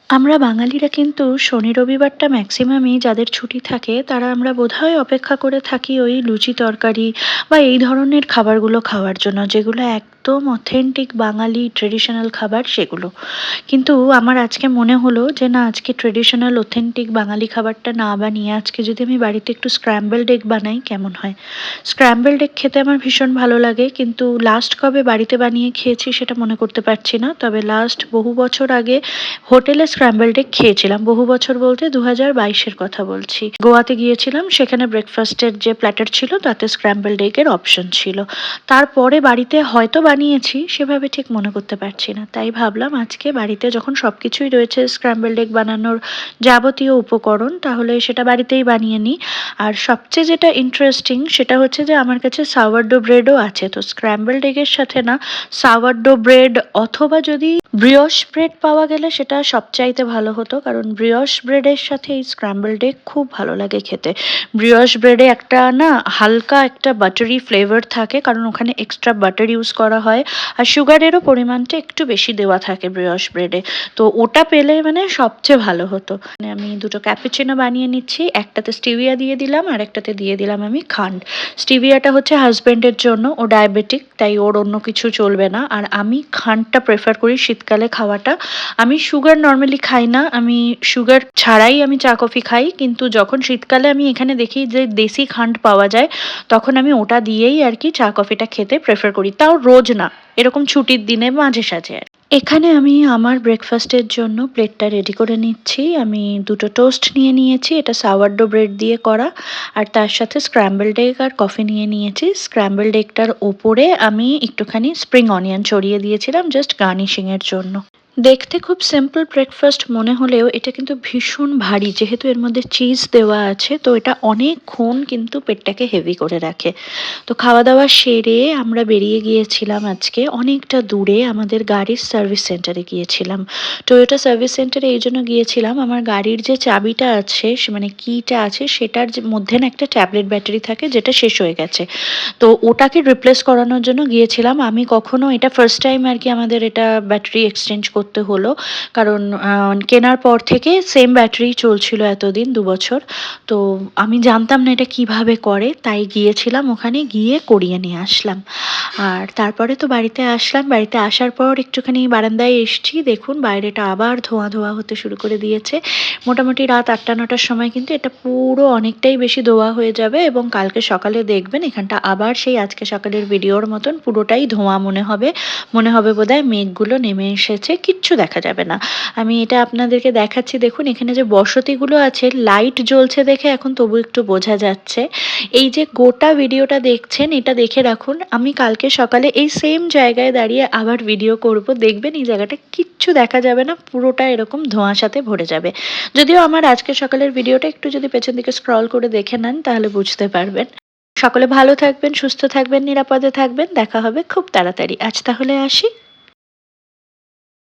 আমরা বাঙালিরা কিন্তু শনি রবিবারটা ম্যাক্সিমামই যাদের ছুটি থাকে তারা আমরা বোধহয় অপেক্ষা করে থাকি ওই লুচি তরকারি বা এই ধরনের খাবারগুলো খাওয়ার জন্য, যেগুলো একদম অথেন্টিক বাঙালি ট্রেডিশনাল খাবার সেগুলো। কিন্তু আমার আজকে মনে হলো যে না, আজকে ট্রেডিশনাল অথেন্টিক বাঙালি খাবারটা না বানিয়ে আজকে যদি আমি বাড়িতে একটু স্ক্র্যাম্বলড এগ বানাই কেমন হয়। স্ক্র্যাম্বলড এগ খেতে আমার ভীষণ ভালো লাগে, কিন্তু লাস্ট কবে বাড়িতে বানিয়ে খেয়েছি সেটা মনে করতে পারছি না। তবে লাস্ট বহু বছর আগে হোটেলে স্ক্র্যাম্বলড এগ খেয়েছিলাম। বহু বছর বলতে 2022-এর কথা বলছি। গোয়াতে গিয়েছিলাম, সেখানে ব্রেকফাস্টের যে প্ল্যাটার ছিল তাতে স্ক্র্যাম্বলড এগের অপশন ছিল। তারপরে বাড়িতে হয়তো বানিয়েছি, সেভাবে ঠিক মনে করতে পারছি না। তাই ভাবলাম আজকে বাড়িতে যখন সবকিছুই রয়েছে স্ক্র্যাম্বলড এগ বানানোর যাবতীয় উপকরণ, তাহলে সেটা বাড়িতেই বানিয়ে নিই। আর সবচেয়ে যেটা ইন্টারেস্টিং সেটা হচ্ছে যে আমার কাছে সাওয়ারডো ব্রেডও আছে। তো স্ক্র্যাম্বলড এগের সাথে না সাওয়ারডো ব্রেড অথবা যদি ব্রিওশ ব্রেড পাওয়া গেলে সেটা সবচাইতে ভালো হতো, কারণ ব্রিওশ ব্রেডের সাথে এই স্ক্র্যাম্বলড এগ খুব ভালো লাগে খেতে। ব্রিওশ ব্রেডে একটা না হালকা একটা বাটারি ফ্লেভার থাকে, কারণ ওখানে এক্সট্রা বাটার ইউজ করা হয়। আর সুগারেরও পরিমাণটা একটু বেশি দেওয়া থাকে ব্রিওশ ব্রেডে। তো ওটা পেলে মানে সবচেয়ে ভালো হতো। মানে আমি দুটো ক্যাপুচিনো বানিয়ে নিচ্ছি, একটাতে স্টিভিয়া দিয়ে দিলাম আর একটাতে দিয়ে দিলাম আমি খান্ড। স্টিভিয়াটা হচ্ছে হাজব্যান্ডের জন্য, ও ডায়াবেটিক, তাই ওর অন্য কিছু চলবে না। আর আমি খান্ডটা প্রেফার করি শীতকালে খাওয়াটা। আমি সুগার নর্মালি খাই না, আমি সুগার ছাড়াই আমি চা কফি খাই, কিন্তু যখন শীতকালে আমি এখানে দেখি যে দেশি খান্ড পাওয়া যায় তখন আমি ওটা দিয়েই আর কি চা কফিটা খেতে প্রেফার করি, তাও রোজ না, এরকম ছুটির দিনে মাঝে সাঝে। এখানে আমি আমার ব্রেকফাস্টের জন্য প্লেটটা রেডি করে নিচ্ছি। আমি দুটো টোস্ট নিয়ে নিয়েছি, এটা সাওয়ারডো ব্রেড দিয়ে করা, আর তার সাথে স্ক্র্যাম্বলড এগ আর কফি নিয়ে নিয়েছি। স্ক্র্যাম্বলড এগটার ওপরে আমি একটুখানি স্প্রিং অনিয়ন ছড়িয়ে দিয়েছিলাম জাস্ট গার্নিশিংয়ের জন্য। দেখতে খুব সিম্পল ব্রেকফাস্ট মনে হলেও এটা কিন্তু ভীষণ ভারী, যেহেতু এর মধ্যে চিজ দেওয়া আছে, তো এটা অনেকক্ষণ কিন্তু পেটটাকে হেভি করে রাখে। তো খাওয়া দাওয়া সেরে আমরা বেরিয়ে গিয়েছিলাম আজকে অনেকটা দূরে, আমাদের গাড়ির সার্ভিস সেন্টারে গিয়েছিলাম। টয়োটা সার্ভিস সেন্টারে এই জন্য গিয়েছিলাম, আমার গাড়ির যে চাবিটা আছে মানে কিটা আছে সেটার মধ্যে না একটা ট্যাবলেট ব্যাটারি থাকে যেটা শেষ হয়ে গেছে। তো ওটাকে রিপ্লেস করানোর জন্য গিয়েছিলাম। আমি কখনো এটা ফার্স্ট টাইম আর কি আমাদের এটা ব্যাটারি এক্সচেঞ্জ করতে হলো, কারণ কেনার পর থেকে সেম ব্যাটারি চলছিল এতদিন 2 বছর। তো আমি জানতাম না এটা কিভাবে করে, তাই গিয়েছিলাম, ওখানে গিয়ে করিয়ে নিয়ে আসলাম। আর তারপরে তো বাড়িতে আসলাম, বাড়িতে আসার পর একটুখানি বারান্দায় এসছি, দেখুন বাইরেটা আবার ধোঁয়া ধোঁয়া হতে শুরু করে দিয়েছে। মোটামুটি রাত 8টা-9টার সময় কিন্তু এটা পুরো অনেকটাই বেশি ধোঁয়া হয়ে যাবে, এবং কালকে সকালে দেখবেন এখানটা আবার সেই আজকে সকালের ভিডিওর মতন পুরোটাই ধোঁয়া মনে হবে। মনে হবে বোধহয় মেঘগুলো নেমে এসেছে, কিচ্ছু দেখা যাবে না। আমি এটা আপনাদেরকে দেখাচ্ছি, দেখুন এখানে যে বসতিগুলো আছে লাইট জ্বলছে দেখে এখন তবু একটু বোঝা যাচ্ছে। এই যে গোটা ভিডিওটা দেখছেন এটা দেখে রাখুন, আমি কালকে সকালে এই সেম জায়গায় দাঁড়িয়ে আবার ভিডিও করব, দেখবেন এই জায়গাটা কিচ্ছু দেখা যাবে না, পুরোটা এরকম ধোঁয়াশাতে ভরে যাবে। যদিও আমার আজকে সকালের ভিডিওটা একটু যদি পেছন দিকে স্ক্রল করে দেখে নেন তাহলে বুঝতে পারবেন। সকলে ভালো থাকবেন, সুস্থ থাকবেন, নিরাপদে থাকবেন। দেখা হবে খুব তাড়াতাড়ি। আজ তাহলে আসি।